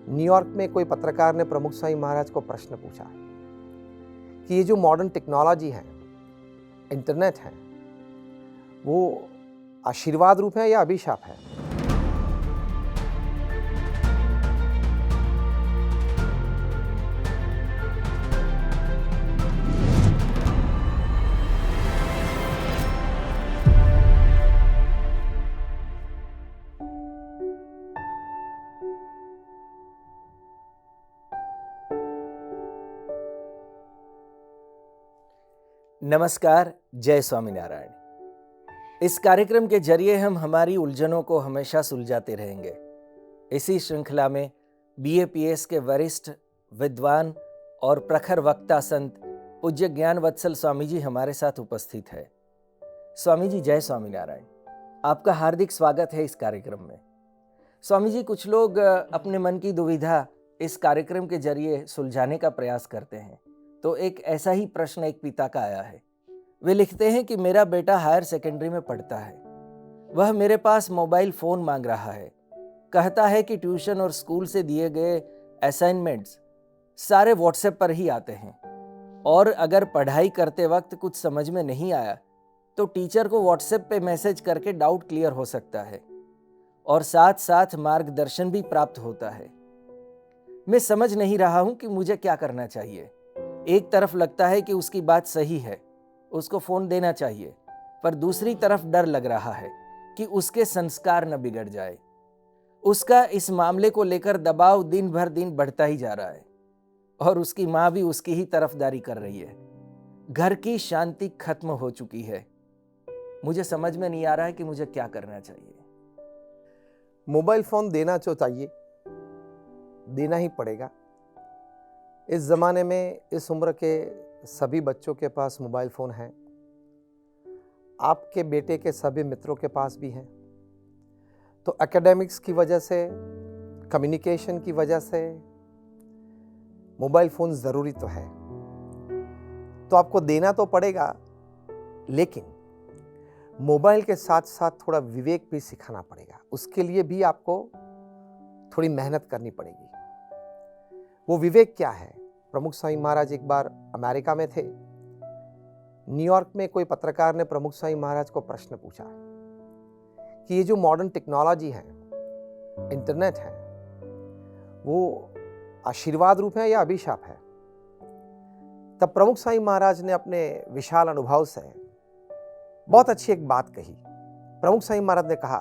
New York में कोई पत्रकार ने प्रमुख स्वामी महाराज को प्रश्न पूछा कि ये जो मॉडर्न टेक्नोलॉजी है, इंटरनेट है, वो आशीर्वाद रूप है या अभिशाप है। नमस्कार, जय स्वामीनारायण। इस कार्यक्रम के जरिए हम हमारी उलझनों को हमेशा सुलझाते रहेंगे। इसी श्रृंखला में BAPS के वरिष्ठ विद्वान और प्रखर वक्ता संत पूज्य ज्ञान वत्सल स्वामी जी हमारे साथ उपस्थित है। स्वामी जी, जय स्वामीनारायण। आपका हार्दिक स्वागत है इस कार्यक्रम में। स्वामी जी, कुछ लोग अपने मन की दुविधा इस कार्यक्रम के जरिए सुलझाने का प्रयास करते हैं। तो एक ऐसा ही प्रश्न एक पिता का आया है। वे लिखते हैं कि मेरा बेटा हायर सेकेंडरी में पढ़ता है। वह मेरे पास मोबाइल फ़ोन मांग रहा है। कहता है कि ट्यूशन और स्कूल से दिए गए असाइनमेंट्स सारे व्हाट्सएप पर ही आते हैं, और अगर पढ़ाई करते वक्त कुछ समझ में नहीं आया तो टीचर को व्हाट्सएप पे मैसेज करके डाउट क्लियर हो सकता है और साथ साथ मार्गदर्शन भी प्राप्त होता है। मैं समझ नहीं रहा हूँ कि मुझे क्या करना चाहिए। एक तरफ लगता है कि उसकी बात सही है, उसको फ़ोन देना चाहिए, पर दूसरी तरफ डर लग रहा है कि उसके संस्कार न बिगड़ जाए। उसका इस मामले को लेकर दबाव दिन भर दिन बढ़ता ही जा रहा है और उसकी माँ भी उसकी ही तरफदारी कर रही है। घर की शांति खत्म हो चुकी है। मुझे समझ में नहीं आ रहा है कि मुझे क्या करना चाहिए। मोबाइल फ़ोन देना तो चाहिए, देना ही पड़ेगा। इस ज़माने में इस उम्र के सभी बच्चों के पास मोबाइल फ़ोन है। आपके बेटे के सभी मित्रों के पास भी है। तो एकेडमिक्स की वजह से, कम्युनिकेशन की वजह से मोबाइल फ़ोन ज़रूरी तो है। तो आपको देना तो पड़ेगा, लेकिन मोबाइल के साथ साथ थोड़ा विवेक भी सिखाना पड़ेगा। उसके लिए भी आपको थोड़ी मेहनत करनी पड़ेगी। वो विवेक क्या है? प्रमुख स्वामी महाराज एक बार अमेरिका में थे। न्यूयॉर्क में कोई पत्रकार ने प्रमुख स्वामी महाराज को प्रश्न पूछा कि ये जो मॉडर्न टेक्नोलॉजी है, इंटरनेट है, वो आशीर्वाद रूप है या अभिशाप है। तब प्रमुख स्वामी महाराज ने अपने विशाल अनुभव से बहुत अच्छी एक बात कही। प्रमुख स्वामी महाराज ने कहा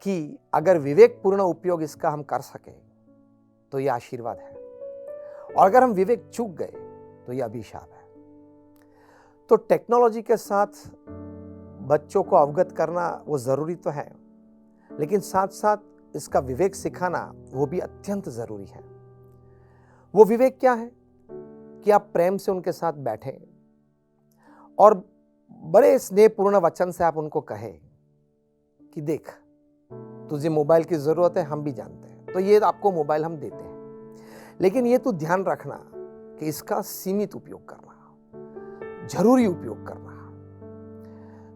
कि अगर विवेकपूर्ण उपयोग इसका हम कर सके तो यह आशीर्वाद है, और अगर हम विवेक चूक गए तो यह अभिशाप है। तो टेक्नोलॉजी के साथ बच्चों को अवगत करना वो जरूरी तो है, लेकिन साथ साथ इसका विवेक सिखाना वो भी अत्यंत जरूरी है। वो विवेक क्या है कि आप प्रेम से उनके साथ बैठें और बड़े स्नेहपूर्ण वचन से आप उनको कहें कि देख, तुझे मोबाइल की जरूरत है, हम भी जानते हैं, तो ये आपको मोबाइल हम देते हैं, लेकिन ये तू ध्यान रखना कि इसका सीमित उपयोग करना, जरूरी उपयोग करना।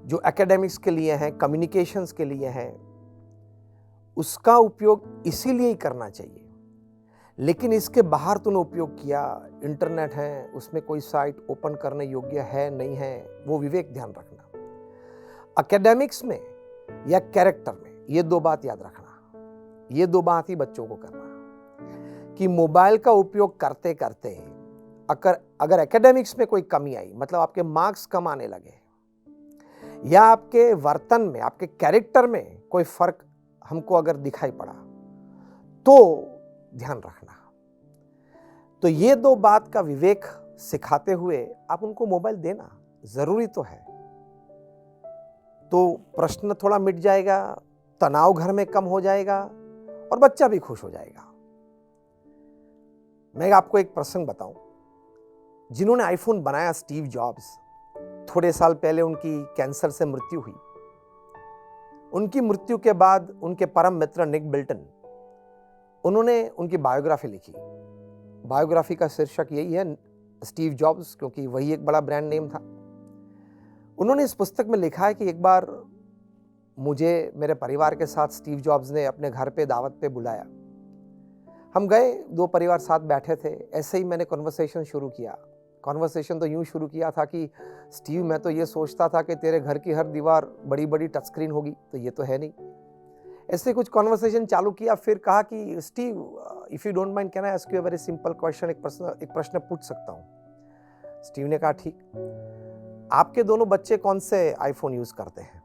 जो एकेडमिक्स के लिए है, कम्युनिकेशंस के लिए है, उसका उपयोग इसीलिए ही करना चाहिए। लेकिन इसके बाहर तूने उपयोग किया, इंटरनेट है, उसमें कोई साइट ओपन करने योग्य है नहीं है, वो विवेक ध्यान रखना। एकेडमिक्स में या कैरेक्टर में ये दो बात याद रखना। ये दो बात ही बच्चों को करना कि मोबाइल का उपयोग करते करते अगर एकेडमिक्स में कोई कमी आई, मतलब आपके मार्क्स कम आने लगे या आपके वर्तन में, आपके कैरेक्टर में कोई फर्क हमको अगर दिखाई पड़ा, तो ध्यान रखना। तो ये दो बात का विवेक सिखाते हुए आप उनको मोबाइल देना जरूरी तो है। तो प्रश्न थोड़ा मिट जाएगा, तनाव घर में कम हो जाएगा और बच्चा भी खुश हो जाएगा। मैं आपको एक प्रसंग बताऊं। जिन्होंने आईफोन बनाया, स्टीव जॉब्स, थोड़े साल पहले उनकी कैंसर से मृत्यु हुई। उनकी मृत्यु के बाद उनके परम मित्र निक बिल्टन, उन्होंने उनकी बायोग्राफी लिखी। बायोग्राफी का शीर्षक यही है, स्टीव जॉब्स, क्योंकि वही एक बड़ा ब्रांड नेम था। उन्होंने इस पुस्तक में लिखा है कि एक बार मुझे मेरे परिवार के साथ स्टीव जॉब्स ने अपने घर पे दावत पे बुलाया हम गए, 2 परिवार साथ बैठे थे। ऐसे ही मैंने कन्वर्सेशन शुरू किया। कन्वर्सेशन तो यूँ शुरू किया था कि स्टीव, मैं तो ये सोचता था कि तेरे घर की हर दीवार बड़ी-बड़ी टच स्क्रीन होगी, तो ये तो है नहीं। ऐसे कुछ कन्वर्सेशन चालू किया, फिर कहा कि Steve, if you don't mind can I ask you a very simple question, एक प्रश्न पूछ सकता हूँ? स्टीव ने कहा ठीक। आपके दोनों बच्चे कौन से आईफोन यूज करते हैं?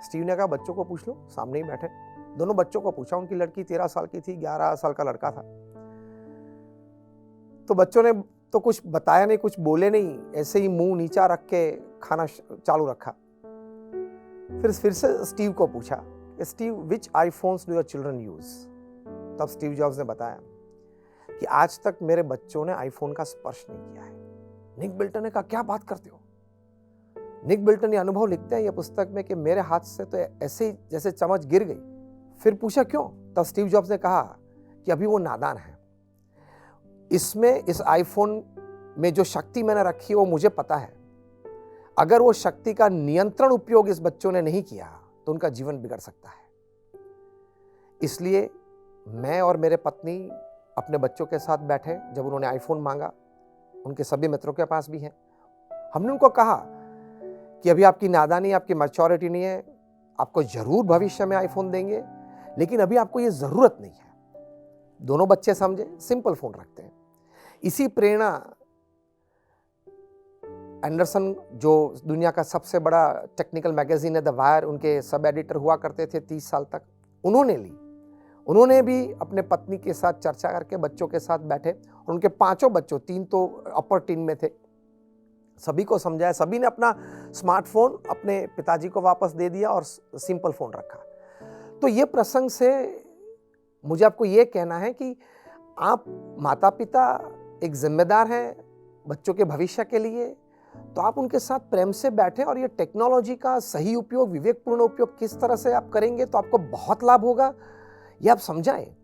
स्टीव ने कहा बच्चों को पूछ लो, सामने ही बैठे। दोनों बच्चों को पूछा। उनकी लड़की 13 साल की थी, 11 साल का लड़का था। तो बच्चों ने तो कुछ बताया नहीं, कुछ बोले नहीं, ऐसे ही मुंह नीचा रख के खाना चालू रखा। फिर से स्टीव को पूछा, Steve, which iPhones do your children use? तब स्टीव जॉब्स ने बताया कि आज तक मेरे बच्चों ने आईफोन का स्पर्श नहीं किया है। निक बिल्टन ने कहा, क्या बात करते हो? निक बिल्टन ये अनुभव लिखते हैं ये पुस्तक में कि मेरे हाथ से तो ऐसे ही जैसे चम्मच गिर गई। फिर पूछा क्यों? तब स्टीव जॉब्स ने कहा कि अभी वो नादान है। इस आईफोन में जो शक्ति मैंने रखी है वो मुझे पता है। अगर वो शक्ति का नियंत्रण उपयोग इस बच्चों ने नहीं किया तो उनका जीवन बिगड़ सकता है। इसलिए मैं और मेरे पत्नी अपने बच्चों के साथ बैठे, जब उन्होंने आईफोन मांगा, उनके सभी मित्रों के पास भी है, हमने उनको कहा कि अभी आपकी नादानी, आपकी मैच्योरिटी नहीं है, आपको जरूर भविष्य में आईफोन देंगे, लेकिन अभी आपको ये जरूरत नहीं है। दोनों बच्चे समझे, सिंपल फोन रखते हैं। इसी प्रेरणा एंडरसन, जो दुनिया का सबसे बड़ा टेक्निकल मैगजीन है द वायर, उनके सब एडिटर हुआ करते थे 30 साल तक, उन्होंने ली। उन्होंने भी अपने पत्नी के साथ चर्चा करके बच्चों के साथ बैठे और उनके 5 बच्चों, 3 तो अपर टीन में थे, सभी को समझाया। सभी ने अपना स्मार्टफोन अपने पिताजी को वापस दे दिया और सिंपल फोन रखा। तो ये प्रसंग से मुझे आपको ये कहना है कि आप माता पिता एक जिम्मेदार हैं बच्चों के भविष्य के लिए, तो आप उनके साथ प्रेम से बैठें और ये टेक्नोलॉजी का सही उपयोग, विवेकपूर्ण उपयोग किस तरह से आप करेंगे तो आपको बहुत लाभ होगा, ये आप समझाएं।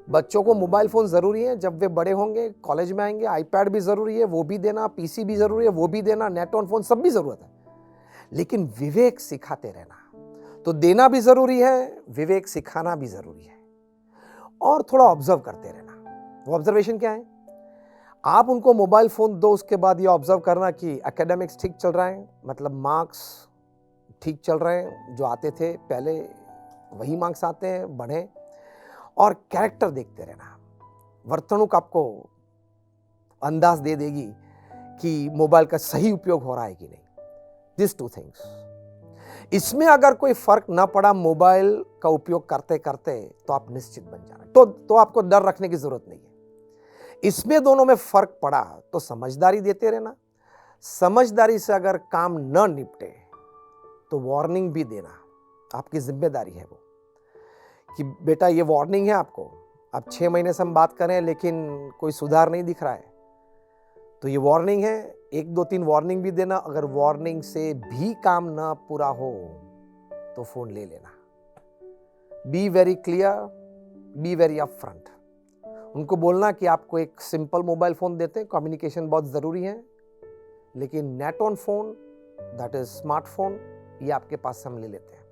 बच्चों को मोबाइल फोन जरूरी है, जब वे बड़े होंगे, कॉलेज में आएंगे, आईपैड भी जरूरी है, वो भी देना, पीसी भी जरूरी है, वो भी देना, नेट ऑन फोन सब भी जरूरत है, लेकिन विवेक सिखाते रहना। तो देना भी जरूरी है, विवेक सिखाना भी जरूरी है, और थोड़ा ऑब्जर्व करते रहना। वो ऑब्जर्वेशन क्या है? आप उनको मोबाइल फोन दो, उसके बाद ये ऑब्जर्व करना कि एकेडमिक्स ठीक चल रहा है, मतलब मार्क्स ठीक चल रहे हैं, जो आते थे पहले वही मार्क्स आते हैं, बढ़े। और कैरेक्टर देखते रहना। वर्तणुक आपको अंदाज दे देगी कि मोबाइल का सही उपयोग हो रहा है कि नहीं। This 2 things. इसमें अगर कोई फर्क ना पड़ा मोबाइल का उपयोग करते करते, तो आप निश्चित बन जाना, तो आपको डर रखने की जरूरत नहीं है। इसमें दोनों में फर्क पड़ा तो समझदारी देते रहना। समझदारी से अगर काम न निपटे तो वार्निंग भी देना, आपकी जिम्मेदारी है वो, कि बेटा ये वार्निंग है आपको, अब 6 महीने से हम बात कर रहे हैं लेकिन कोई सुधार नहीं दिख रहा है, तो ये वार्निंग है। 1, 2, 3 वार्निंग भी देना। अगर वार्निंग से भी काम ना पूरा हो तो फोन ले लेना। Be very clear, be very upfront. उनको बोलना कि आपको एक सिंपल मोबाइल फोन देते हैं, कम्युनिकेशन बहुत जरूरी है, लेकिन net on phone, that is smartphone, ये आपके पास से हम ले लेते हैं,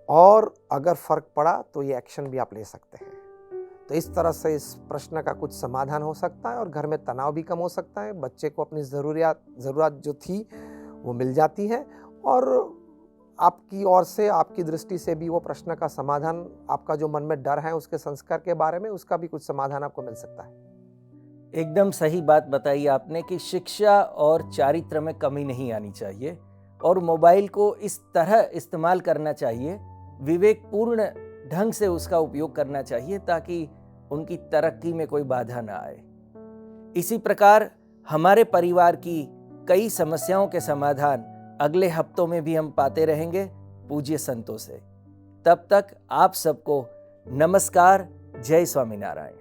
और अगर फर्क पड़ा तो ये एक्शन भी आप ले सकते हैं। तो इस तरह से इस प्रश्न का कुछ समाधान हो सकता है और घर में तनाव भी कम हो सकता है। बच्चे को अपनी ज़रूरत जो थी वो मिल जाती है, और आपकी ओर से, आपकी दृष्टि से भी वो प्रश्न का समाधान, आपका जो मन में डर है उसके संस्कार के बारे में, उसका भी कुछ समाधान आपको मिल सकता है। एकदम सही बात बताई आपने कि शिक्षा और चारित्र में कमी नहीं आनी चाहिए, और मोबाइल को इस तरह इस्तेमाल करना चाहिए, विवेकपूर्ण ढंग से उसका उपयोग करना चाहिए, ताकि उनकी तरक्की में कोई बाधा ना आए। इसी प्रकार हमारे परिवार की कई समस्याओं के समाधान अगले हफ्तों में भी हम पाते रहेंगे पूज्य संतों से। तब तक आप सबको नमस्कार। जय स्वामीनारायण।